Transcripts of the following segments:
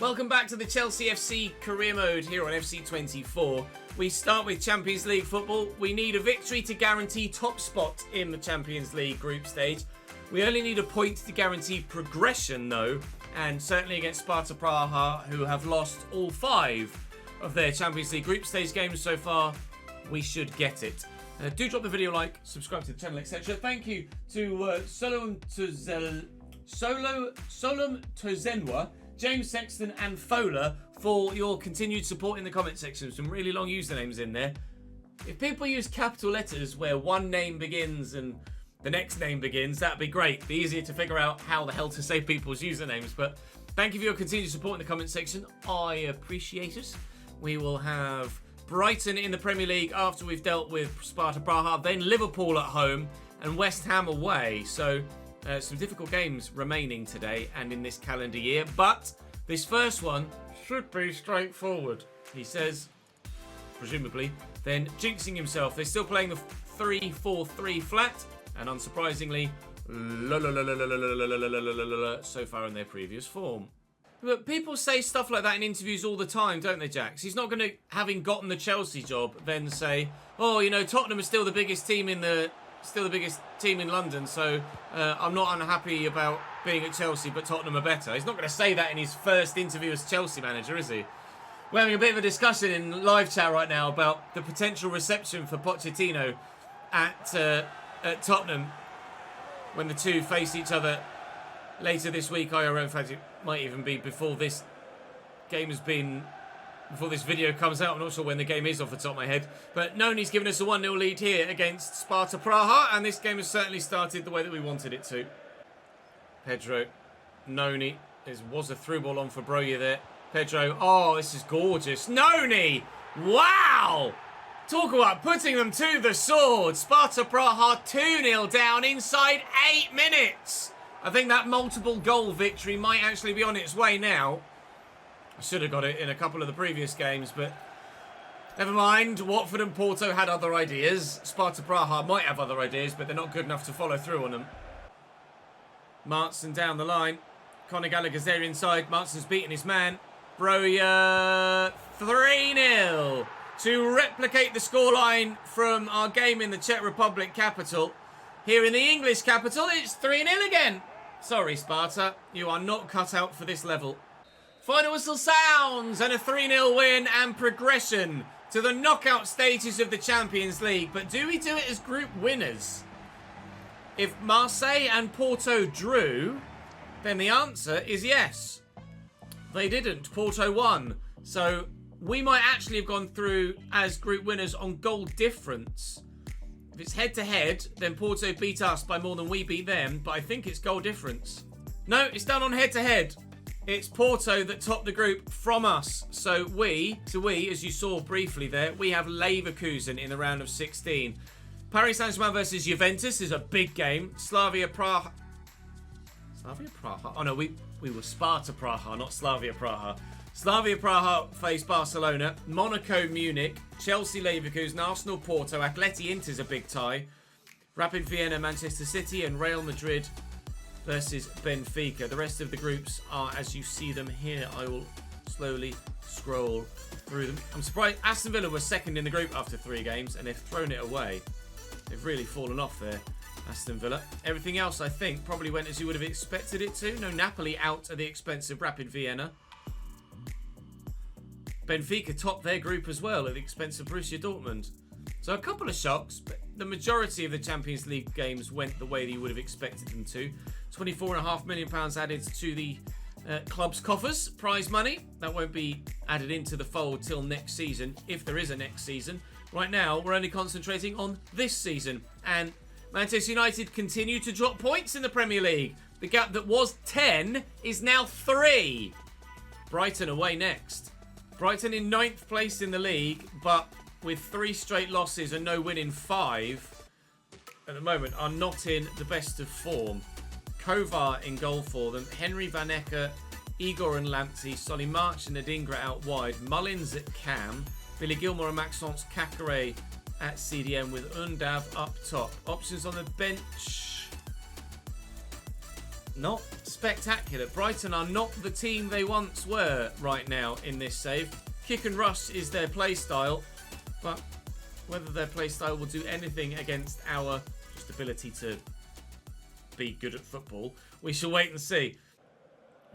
Welcome back to the Chelsea FC Career Mode here on FC24. We start with Champions League football. We need a victory to guarantee top spot in the Champions League group stage. We only need a point to guarantee progression though, and certainly against Sparta Praha, who have lost all 5 of their Champions League group stage games so far, we should get it. Do drop the video a like, subscribe to the channel, etc. Thank you to Solom Tozenwa, James Sexton and Fola for your continued support in the comment section. Some really long usernames in there. If people use capital letters where one name begins and the next name begins, that'd be great. It'd be easier to figure out how the hell to say people's usernames. But thank you for your continued support in the comment section. I appreciate it. We will have Brighton in the Premier League after we've dealt with Sparta Praha, then Liverpool at home and West Ham away. So some difficult games remaining today and in this calendar year, but this first one should be straightforward, he says, presumably, then jinxing himself. They're still playing the 3-4-3 flat, and unsurprisingly, so far in their previous form. But people say stuff like that in interviews all the time, don't they, Jax? He's not going to, having gotten the Chelsea job, then say, oh, you know, Tottenham is still the biggest team in London, so I'm not unhappy about being at Chelsea, but Tottenham are better. He's not going to say that in his first interview as Chelsea manager, is he? We're having a bit of a discussion in live chat right now about the potential reception for Pochettino at Tottenham when the two face each other later this week. IRL, in fact, it might even be before this game has been... Before this video comes out. I'm not sure when the game is off the top of my head. But Noni's given us a 1-0 lead here against Sparta Praha. And this game has certainly started the way that we wanted it to. Pedro. Noni. There was a through ball on for Broya there. Pedro. Oh, this is gorgeous. Noni! Wow! Talk about putting them to the sword. Sparta Praha 2-0 down inside 8 minutes. I think that multiple goal victory might actually be on its way now. I should have got it in a couple of the previous games, but never mind. Watford and Porto had other ideas. Sparta Praha might have other ideas, but they're not good enough to follow through on them. Martson down the line. Conor Gallagher's there inside. Martson's beaten his man. Broya 3-0 to replicate the scoreline from our game in the Czech Republic capital. Here in the English capital, it's 3-0 again. Sorry, Sparta. You are not cut out for this level. Final whistle sounds and a 3-0 win and progression to the knockout stages of the Champions League. But do we do it as group winners? If Marseille and Porto drew, then the answer is yes. They didn't. Porto won. So we might actually have gone through as group winners on goal difference. If it's head-to-head, then Porto beat us by more than we beat them. But I think it's goal difference. No, it's done on head-to-head. It's Porto that topped the group from us. So we, as you saw briefly there, we have Leverkusen in the round of 16. Paris Saint-Germain versus Juventus is a big game. Slavia Praha. Oh no, we were Sparta Praha, not Slavia Praha. Slavia Praha face Barcelona. Monaco Munich. Chelsea Leverkusen. Arsenal Porto. Atleti Inter's a big tie. Rapid Vienna Manchester City and Real Madrid versus Benfica. The rest of the groups are as you see them here. I will slowly scroll through them. I'm surprised Aston Villa was second in the group after 3 games and they've thrown it away. They've really fallen off there, Aston Villa. Everything else, I think, probably went as you would have expected it to. No Napoli out at the expense of Rapid Vienna. Benfica topped their group as well at the expense of Borussia Dortmund. So a couple of shocks, but the majority of the Champions League games went the way that you would have expected them to. £24.5 million added to the club's coffers, prize money. That won't be added into the fold till next season, if there is a next season. Right now, we're only concentrating on this season. And Manchester United continue to drop points in the Premier League. The gap that was 10 is now 3. Brighton away next. Brighton in 9th place in the league, but with 3 straight losses and no win in 5 at the moment, are not in the best of form. Kovar in goal for them. Henry Van Ecke, Igor and Lamptey, Solly March and Adingra out wide. Mullins at cam. Billy Gilmore and Maxence Cacare at CDM with Undav up top. Options on the bench. not spectacular. Brighton are not the team they once were right now in this save. Kick and rush is their play style, but whether their play style will do anything against our just ability to be good at football, we shall wait and see.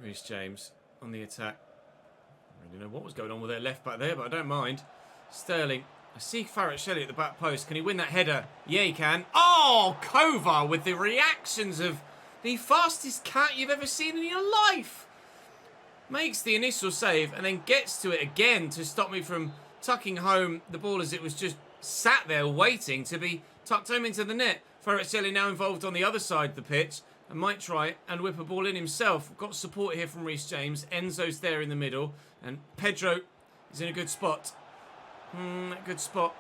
Reece James on the attack. I don't really know what was going on with their left back there, but I don't mind. Sterling. I see Kvaratskhelia at the back post. Can he win that header? Yeah, he can. Oh, Kovar with the reactions of the fastest cat you've ever seen in your life. Makes the initial save and then gets to it again to stop me from tucking home the ball as it was just sat there waiting to be tucked home into the net. Kvaratskhelia now involved on the other side of the pitch and might try and whip a ball in himself. Got support here from Reece James. Enzo's there in the middle and Pedro is in a good spot. Good spot.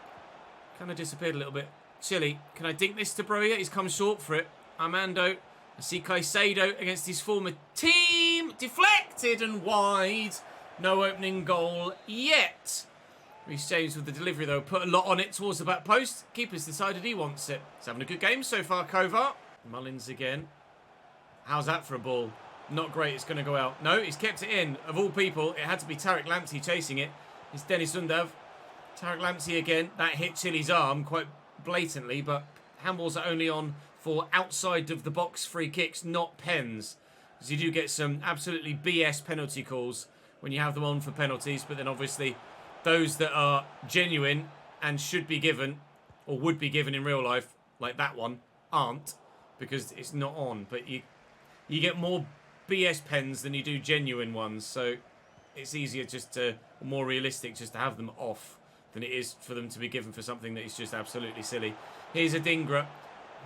Kind of disappeared a little bit. Chile. Can I dink this to Broja? He's come short for it. Armando. I see Caicedo against his former team. Deflected and wide. No opening goal yet. Reece James with the delivery, though. Put a lot on it towards the back post. Keeper's decided he wants it. He's having a good game so far, Kovar. Mullins again. How's that for a ball? Not great. It's going to go out. No, he's kept it in. Of all people, it had to be Tarek Lamptey chasing it. It's Dennis Undav. Tarek Lamptey again. That hit Chile's arm quite blatantly, but handballs are only on for outside of the box free kicks, not pens. Because you do get some absolutely BS penalty calls when you have them on for penalties, but then obviously those that are genuine and should be given, or would be given in real life, like that one, aren't, because it's not on. But you get more BS pens than you do genuine ones, so it's easier just to, more realistic just to have them off than it is for them to be given for something that is just absolutely silly. Here's a Dingra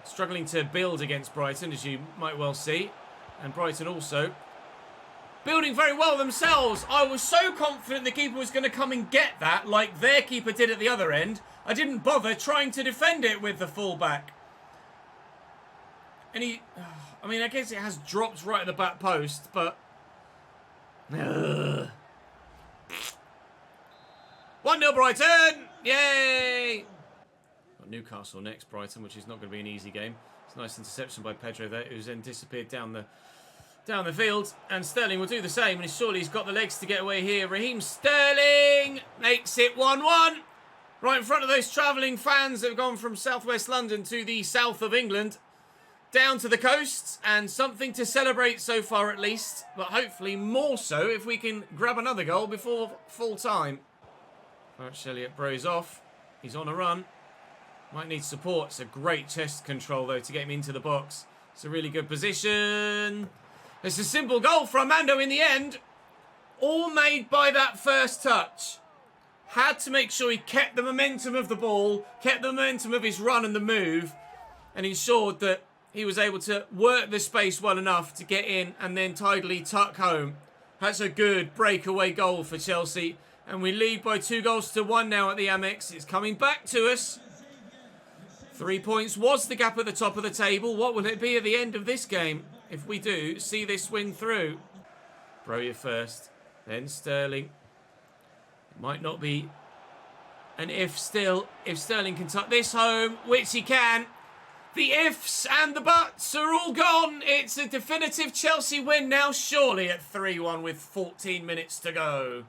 struggling to build against Brighton, as you might well see. And Brighton also building very well themselves. I was so confident the keeper was going to come and get that, like their keeper did at the other end. I didn't bother trying to defend it with the fullback. And he... I mean, I guess it has dropped right at the back post, but... 1-0 Brighton! Yay! Got Newcastle next, Brighton, which is not going to be an easy game. It's a nice interception by Pedro there, who's then disappeared down the field. And Sterling will do the same, and surely he's got the legs to get away here. Raheem Sterling makes it 1-1. Right in front of those travelling fans that have gone from southwest London to the south of England. Down to the coast, and something to celebrate so far at least. But hopefully more so if we can grab another goal before full time. Kvaratskhelia Bro's off. He's on a run. Might need support. It's a great chest control, though, to get him into the box. It's a really good position. It's a simple goal for Armando in the end. All made by that first touch. Had to make sure he kept the momentum of the ball, kept the momentum of his run and the move, and ensured that he was able to work the space well enough to get in and then tidily tuck home. That's a good breakaway goal for Chelsea. And we lead by 2-1 now at the Amex. It's coming back to us. 3 points was the gap at the top of the table. What will it be at the end of this game if we do see this win through? Broja first, then Sterling. It might not be an if still. If Sterling can tuck this home, which he can. The ifs and the buts are all gone. It's a definitive Chelsea win now, surely, at 3-1 with 14 minutes to go.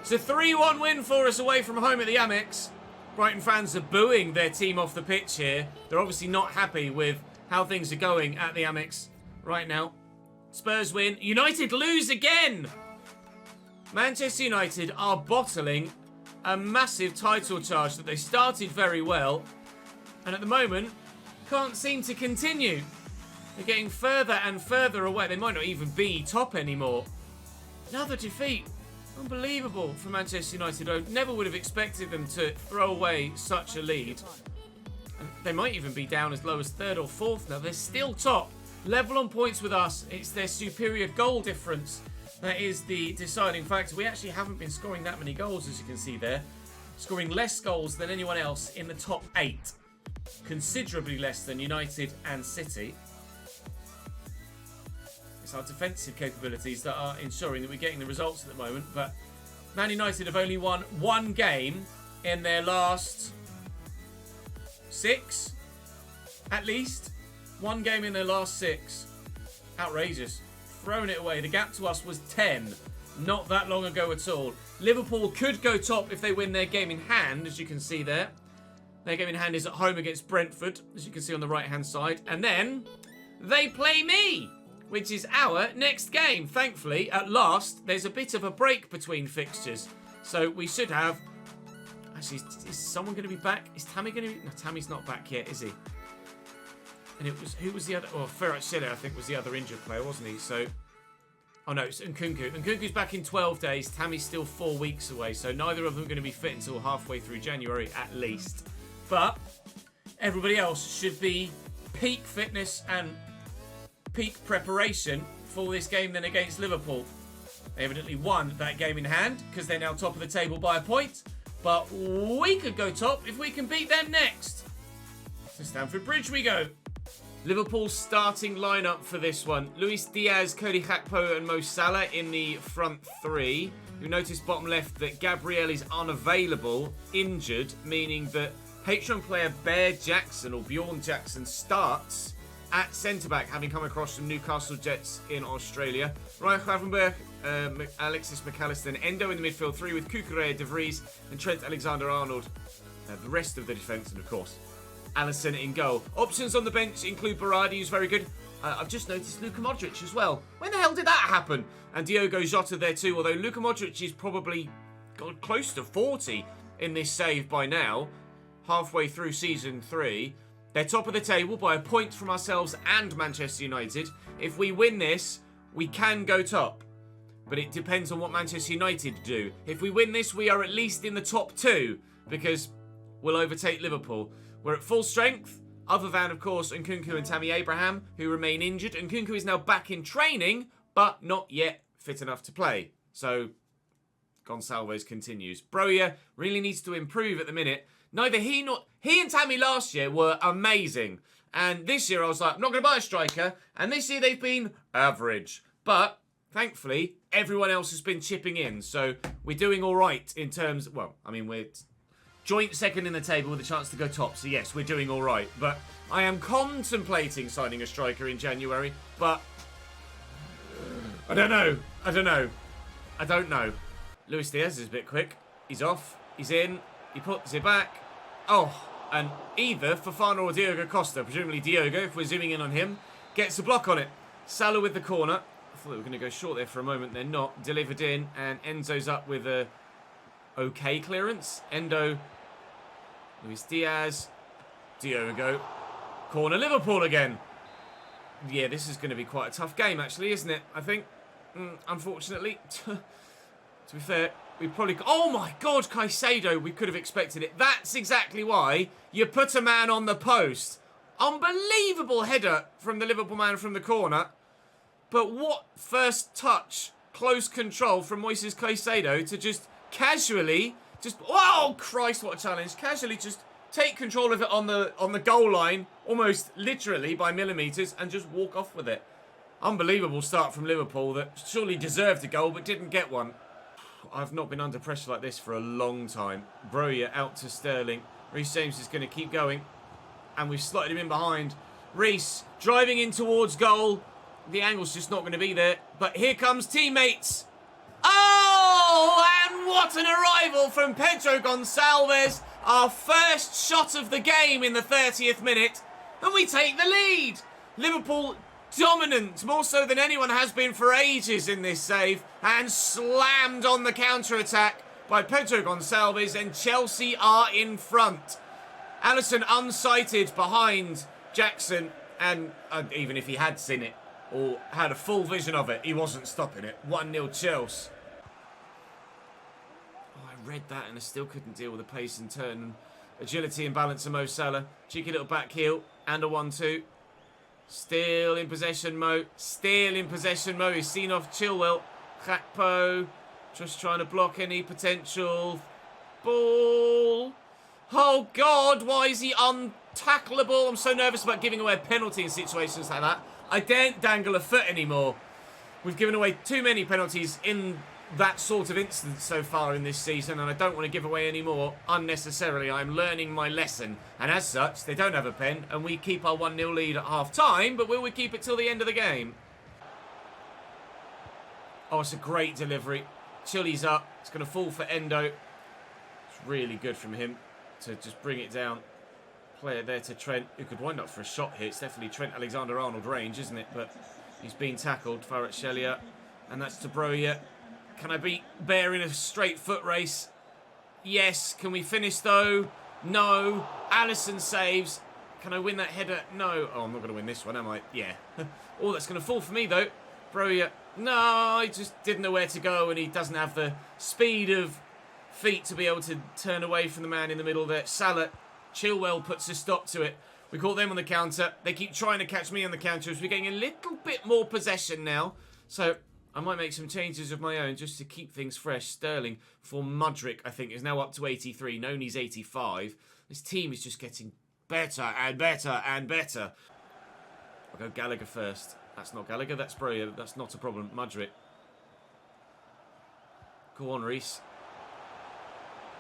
It's a 3-1 win for us away from home at the Amex. Brighton fans are booing their team off the pitch here. They're obviously not happy with how things are going at the Amex right now. Spurs win. United lose again. Manchester United are bottling a massive title charge that they started very well. And at the moment, can't seem to continue. They're getting further and further away. They might not even be top anymore. Another defeat. Unbelievable for Manchester United. I never would have expected them to throw away such a lead. And they might even be down as low as 3rd or 4th now. They're still top. Level on points with us. It's their superior goal difference that is the deciding factor. We actually haven't been scoring that many goals, as you can see there. Scoring less goals than anyone else in the top 8. Considerably less than United and City. It's our defensive capabilities that are ensuring that we're getting the results at the moment. But Man United have only won one game in their last 6, at least. One game in their last 6. Outrageous. Throwing it away. The gap to us was 10. Not that long ago at all. Liverpool could go top if they win their game in hand, as you can see there. Their game in hand is at home against Brentford, as you can see on the right-hand side. And then they play me, which is our next game. Thankfully, at last, there's a bit of a break between fixtures. So we should have... Actually, is someone going to be back? Is Tammy going to be... No, Tammy's not back yet, is he? And it was... Who was the other... Oh, Ferrat Schiller, I think, was the other injured player, wasn't he? So... Oh, no, it's Nkunku. Nkunku's back in 12 days. Tammy's still 4 weeks away. So neither of them are going to be fit until halfway through January, at least. But everybody else should be peak fitness and peak preparation for this game then against Liverpool. They evidently won that game in hand because they're now top of the table by a point. But we could go top if we can beat them next. To Stamford Bridge we go. Liverpool's starting lineup for this one. Luis Diaz, Cody Gakpo and Mo Salah in the front three. You'll notice bottom left that Gabriel is unavailable, injured, meaning that Patreon player Bear Jackson or Bjorn Jackson starts at centre-back, having come across from Newcastle Jets in Australia. Ryan Gravenberg, Alexis McAllister and Endo in the midfield three with Kukurea, De Vries and Trent Alexander-Arnold. The rest of the defence and, of course, Alisson in goal. Options on the bench include Berardi, who's very good. I've just noticed Luka Modric as well. When the hell did that happen? And Diogo Jota there too, although Luka Modric is probably got close to 40 in this save by now. Halfway through season 3. They're top of the table by a point from ourselves and Manchester United. If we win this, we can go top. But it depends on what Manchester United do. If we win this, we are at least in the top 2 because we'll overtake Liverpool. We're at full strength, other than, of course, Nkunku and Tammy Abraham, who remain injured. Nkunku is now back in training, but not yet fit enough to play. So, Gonçalves continues. Broja really needs to improve at the minute. Neither he and Tammy last year were amazing. And this year I was like, I'm not going to buy a striker. And this year they've been average. But, thankfully, everyone else has been chipping in. So, we're doing all right in terms... Well, I mean, we're joint second in the table with a chance to go top. So, yes, we're doing all right. But I am contemplating signing a striker in January. But I don't know. Luis Diaz is a bit quick. He's off. He's in. He puts it back. Oh, and either Fofana or Diogo Costa, presumably Diogo, if we're zooming in on him, gets a block on it. Salah with the corner. I thought they were going to go short there for a moment. They're not. Delivered in, and Enzo's up with a okay clearance. Endo, Luis Diaz, Diogo. Corner Liverpool again. Yeah, this is going to be quite a tough game, actually, isn't it? I think, unfortunately. To be fair, we probably... Oh, my God, Caicedo. We could have expected it. That's exactly why you put a man on the post. Unbelievable header from the Liverpool man from the corner. But what first touch, close control from Moises Caicedo to just casually... Oh, Christ, what a challenge. Casually just take control of it on the goal line, almost literally by millimetres, and just walk off with it. Unbelievable start from Liverpool that surely deserved a goal but didn't get one. I've not been under pressure like this for a long time. Broja out to Sterling. Reece James is going to keep going. And we've slotted him in behind. Reece driving in towards goal. The angle's just not going to be there. But here comes teammates. Oh, and what an arrival from Pedro Gonçalves. Our first shot of the game in the 30th minute. And we take the lead. Liverpool dominant, more so than anyone has been for ages in this save, and slammed on the counter-attack by Pedro Gonçalves, and Chelsea are in front. Alisson unsighted behind Jackson, and even if he had seen it, or had a full vision of it, he wasn't stopping it. 1-0 Chelsea. Oh, I read that and I still couldn't deal with the pace and turn. Agility and balance of Mo Salah. Cheeky little back heel, and a 1-2. Still in possession, Mo. Still in possession, Mo. He's seen off Chilwell. Gakpo just trying to block any potential ball. Oh, God. Why is he untackleable? I'm so nervous about giving away a penalty in situations like that. I daren't dangle a foot anymore. We've given away too many penalties in that sort of instance so far in this season, and I don't want to give away any more unnecessarily. I'm learning my lesson, and as such, they don't have a pen, and we keep our 1-0 lead at half-time, but will we keep it till the end of the game? Oh, it's a great delivery. Chilly's up. It's going to fall for Endo. It's really good from him to just bring it down. Play it there to Trent, who could wind up for a shot here. It's definitely Trent Alexander-Arnold range, isn't it? But he's been tackled. Kvaratskhelia. And that's De Bruyne. Can I beat Bear in a straight foot race? Yes. Can we finish, though? No. Alisson saves. Can I win that header? No. Oh, I'm not going to win this one, am I? Yeah. Oh, that's going to fall for me, though. Bruyne. No, he just didn't know where to go, and he doesn't have the speed of feet to be able to turn away from the man in the middle there. Salah. Chilwell puts a stop to it. We caught them on the counter. They keep trying to catch me on the counter as we're getting a little bit more possession now. So I might make some changes of my own just to keep things fresh. Sterling for Mudryk, I think, is now up to 83. Noni's 85. This team is just getting better and better and better. I'll go Gallagher first. That's not Gallagher, that's Breuer. That's not a problem. Mudryk. Go on, Reese.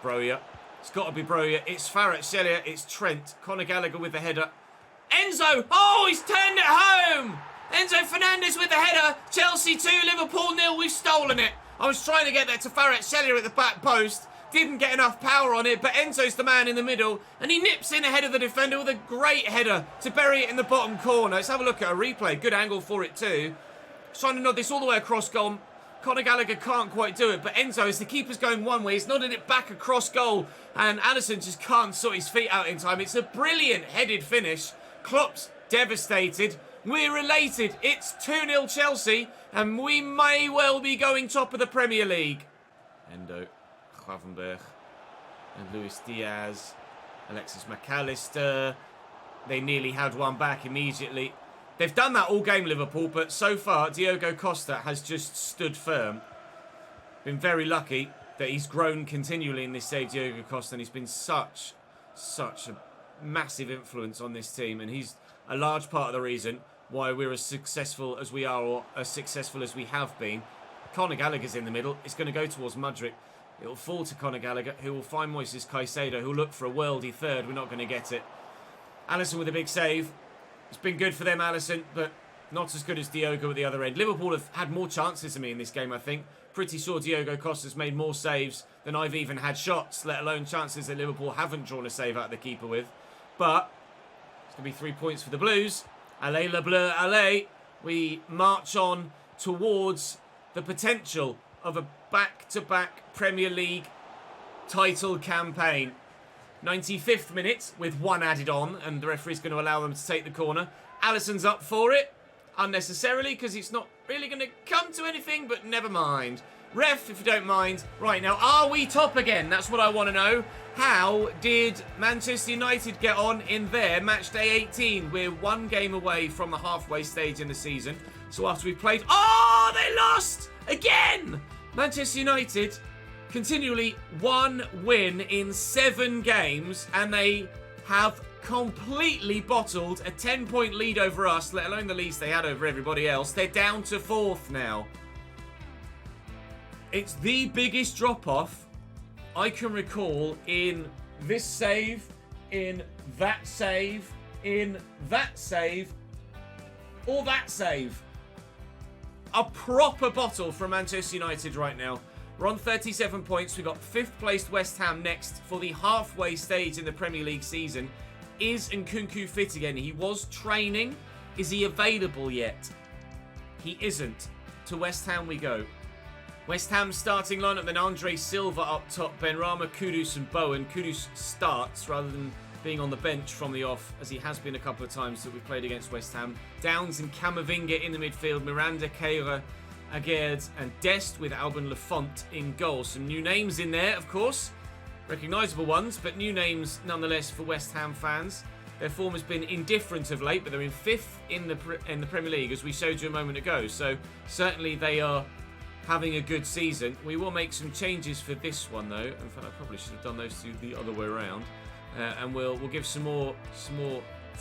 Breuer. It's got to be Breuer. It's Kvaratskhelia. It's Trent. Conor Gallagher with the header. Enzo! Oh, he's turned it home! Enzo Fernandez with the header. Chelsea 2, Liverpool 0. We've stolen it. I was trying to get that to Kvaratskhelia at the back post. Didn't get enough power on it, but Enzo's the man in the middle, and he nips in ahead of the defender with a great header to bury it in the bottom corner. Let's have a look at a replay. Good angle for it too. He's trying to nod this all the way across goal. Conor Gallagher can't quite do it, but Enzo, as the keeper's going one way, he's nodded it back across goal, and Alisson just can't sort his feet out in time. It's a brilliant headed finish. Klopp's devastated. We're related. It's 2-0 Chelsea, and we may well be going top of the Premier League. Endo, Gravenberch, and Luis Diaz, Alexis McAllister. They nearly had one back immediately. They've done that all game, Liverpool, but so far, Diogo Costa has just stood firm. Been very lucky that he's grown continually in this save, Diogo Costa, and he's been such a massive influence on this team, and he's a large part of the reason why we're as successful as we are, or as successful as we have been. Conor Gallagher's in the middle. It's going to go towards Mudryk. It will fall to Conor Gallagher, who will find Moises Caicedo, who'll look for a worldy third. We're not going to get it. Alisson with a big save. It's been good for them, Alisson, but not as good as Diogo at the other end. Liverpool have had more chances than me in this game, I think. Pretty sure Diogo Costa's made more saves than I've even had shots, let alone chances that Liverpool haven't drawn a save out of the keeper with. But it's going to be 3 points for the Blues. Allez le bleu, allez. We march on towards the potential of a back-to-back Premier League title campaign. 95th minute with one added on, and the referee's going to allow them to take the corner. Alisson's up for it, unnecessarily, because it's not really going to come to anything, but never mind. Ref, if you don't mind. Right, now, are we top again? That's what I want to know. How did Manchester United get on in their match day 18? We're one game away from the halfway stage in the season. So after we played... Oh, they lost! Again! Manchester United... continually one win in 7 games, and they have completely bottled a 10-point lead over us, let alone the leads they had over everybody else. They're down to 4th now. It's the biggest drop-off I can recall in this save, in that save, in that save, or that save. A proper bottle from Manchester United right now. We're on 37 points. We've got 5th placed West Ham next for the halfway stage in the Premier League season. Is Nkunku fit again? He was training. Is he available yet? He isn't. To West Ham we go. West Ham starting lineup, then Andre Silva up top, Benrahma, Kudus and Bowen. Kudus starts rather than being on the bench from the off, as he has been a couple of times that we've played against West Ham. Downs and Camavinga in the midfield, Miranda, Keira, Aguerd and Dest with Alban Lafont in goal. Some new names in there, of course. Recognisable ones, but new names nonetheless for West Ham fans. Their form has been indifferent of late, but they're in 5th in the Premier League, as we showed you a moment ago. So certainly they are having a good season. We will make some changes for this one, though. In fact, I probably should have done those two the other way around. And we'll give some more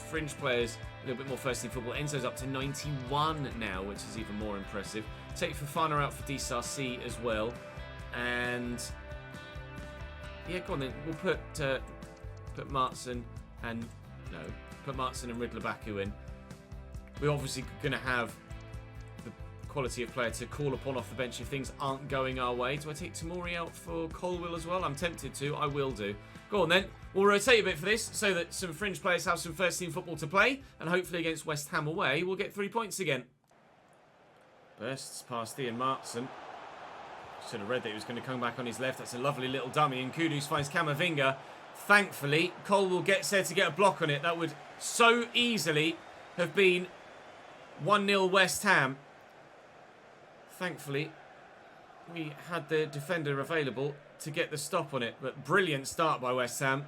fringe players a little bit more first team football. Enzo's up to 91 now, which is even more impressive. Take Fofana out for DSRC as well. And yeah, go on then. We'll put Martson and put Martson and Riddler Baku in. We're obviously going to have quality of player to call upon off the bench if things aren't going our way. Do I take Tamori out for Colwill as well? I'm tempted to. I will do. Go on then. We'll rotate a bit for this so that some fringe players have some first-team football to play. And hopefully against West Ham away, we'll get 3 points again. Bursts past Ian Martson. Should have read that he was going to come back on his left. That's a lovely little dummy. And Kudus finds Camavinga. Thankfully, Colwill gets there to get a block on it. That would so easily have been 1-0 West Ham. Thankfully, we had the defender available to get the stop on it. But brilliant start by West Ham.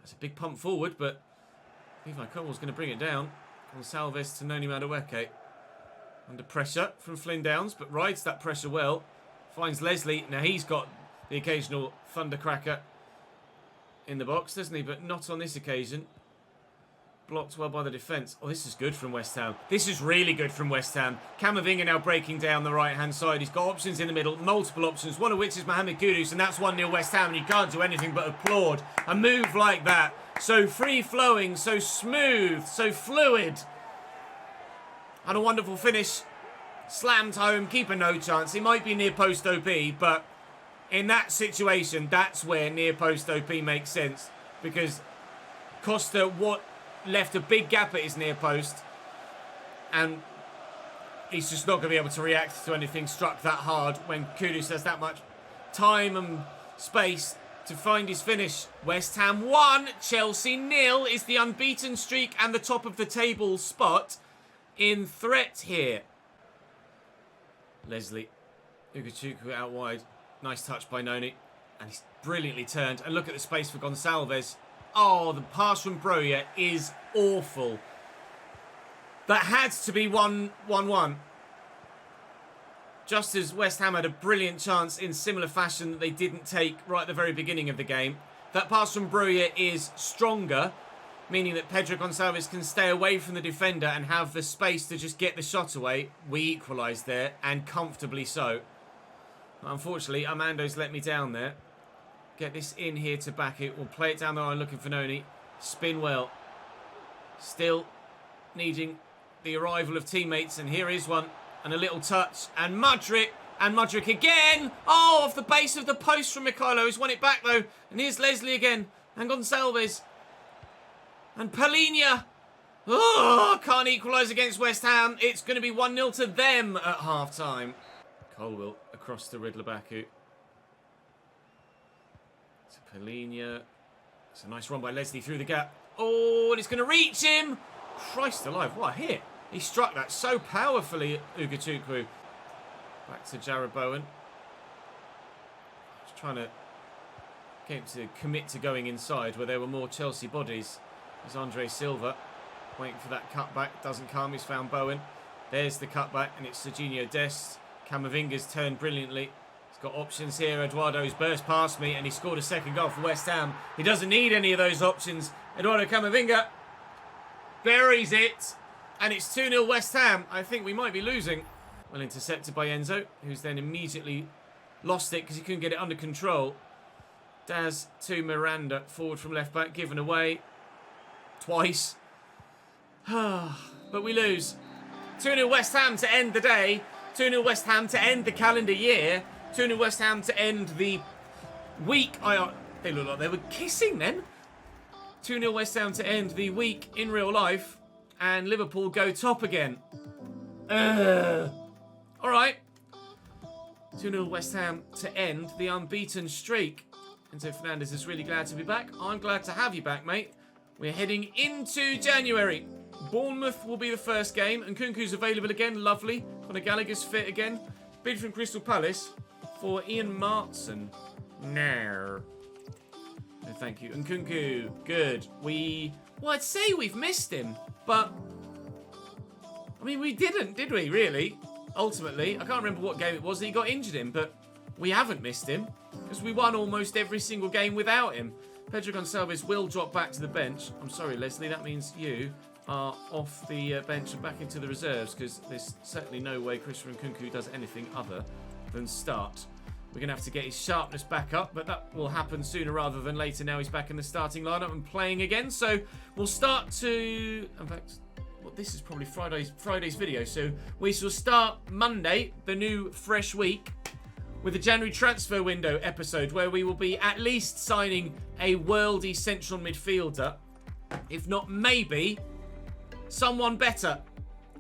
That's a big pump forward, but Levi Colwill's going to bring it down. Gonçalves to Noni Madueke. Under pressure from Flynn Downs, but rides that pressure well. Finds Leslie. Now he's got the occasional thundercracker in the box, doesn't he? But not on this occasion. Blocked well by the defence. Oh, this is good from West Ham. This is really good from West Ham. Camavinga now breaking down the right-hand side. He's got options in the middle, multiple options, one of which is Mohamed Kudus, and that's 1-0 West Ham, and you can't do anything but applaud a move like that. So free-flowing, so smooth, so fluid. And a wonderful finish. Slammed home, keeper no chance. He might be near post OP, but in that situation, that's where near post OP makes sense. Because Costa left a big gap at his near post, and he's just not going to be able to react to anything struck that hard when Kudus has that much time and space to find his finish. West Ham 1, Chelsea 0 is the unbeaten streak and the top of the table spot in threat here. Leslie. Ugochukwu out wide. Nice touch by Noni. And he's brilliantly turned. And look at the space for Gonçalves. Oh, the pass from Broja is awful. That had to be 1-1. Just as West Ham had a brilliant chance in similar fashion that they didn't take right at the very beginning of the game. That pass from Broja is stronger, meaning that Pedro Gonçalves can stay away from the defender and have the space to just get the shot away. We equalised there, and comfortably so. Unfortunately, Armando's let me down there. Get this in here to back it. We'll play it down the line looking for Noni. Spin well. Still needing the arrival of teammates, and here is one. And a little touch. And Mudryk. And Mudryk again. Oh, off the base of the post from Mikhailo. He's won it back, though. And here's Leslie again. And Gonçalves. And Palhinha. Oh, can't equalise against West Ham. It's going to be 1-0 to them at half-time. Colwill across to Ridler-Baku. To Palhinha. It's a nice run by Leslie through the gap. Oh, and it's going to reach him. Christ alive, what a hit. He struck that so powerfully, Ugochukwu. Back to Jarrod Bowen. Just trying to get him to commit to going inside where there were more Chelsea bodies. There's Andre Silva waiting for that cutback. Doesn't come. He's found Bowen. There's the cutback, and it's Serginho Dest. Camavinga's turned brilliantly. He's got options here. Eduardo's burst past me, and he scored a second goal for West Ham. He doesn't need any of those options. Eduardo Camavinga buries it, and it's 2-0 West Ham. I think we might be losing. Well intercepted by Enzo, who's then immediately lost it because he couldn't get it under control. Daz to Miranda, forward from left back, given away. Twice. But we lose. 2-0 West Ham to end the day. 2-0 West Ham to end the calendar year. 2-0 West Ham to end the week. They look like they were kissing then. 2-0 West Ham to end the week in real life. And Liverpool go top again. Alright. 2-0 West Ham to end the unbeaten streak. Enzo Fernandez is really glad to be back. I'm glad to have you back, mate. We're heading into January. Bournemouth will be the first game, and Nkunku's available again. Lovely. Conor Gallagher's fit again. Bid from Crystal Palace for Ian Martson. No. No, thank you. Nkunku, good. Well, I'd say we've missed him, but I mean, we didn't, did we, really? Ultimately, I can't remember what game it was that he got injured in, but we haven't missed him because we won almost every single game without him. Pedro Gonçalves will drop back to the bench. I'm sorry, Leslie, that means you are off the bench and back into the reserves because there's certainly no way Christopher Nkunku does anything other than start. We're going to have to get his sharpness back up, but that will happen sooner rather than later. Now he's back in the starting lineup and playing again. So we'll start to... In fact, this is probably Friday's video. So we shall start Monday, the new fresh week, with a January transfer window episode where we will be at least signing a worldy central midfielder, if not maybe someone better.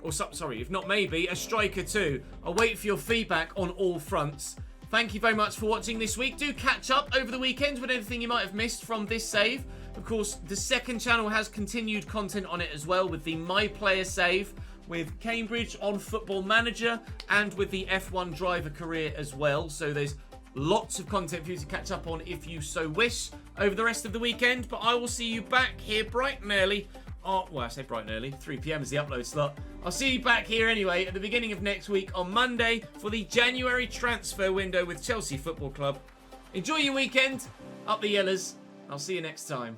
Or sorry, if not maybe a striker too. I'll wait for your feedback on all fronts. Thank you very much for watching this week. Do catch up over the weekend with anything you might have missed from this save. Of course, the second channel has continued content on it as well with the My Player save, with Cambridge on Football Manager, and with the F1 driver career as well. So there's lots of content for you to catch up on if you so wish over the rest of the weekend. But I will see you back here bright and early. Well, I say bright and early. 3 p.m. is the upload slot. I'll see you back here anyway at the beginning of next week on Monday for the January transfer window with Chelsea Football Club. Enjoy your weekend. Up the Yellers. I'll see you next time.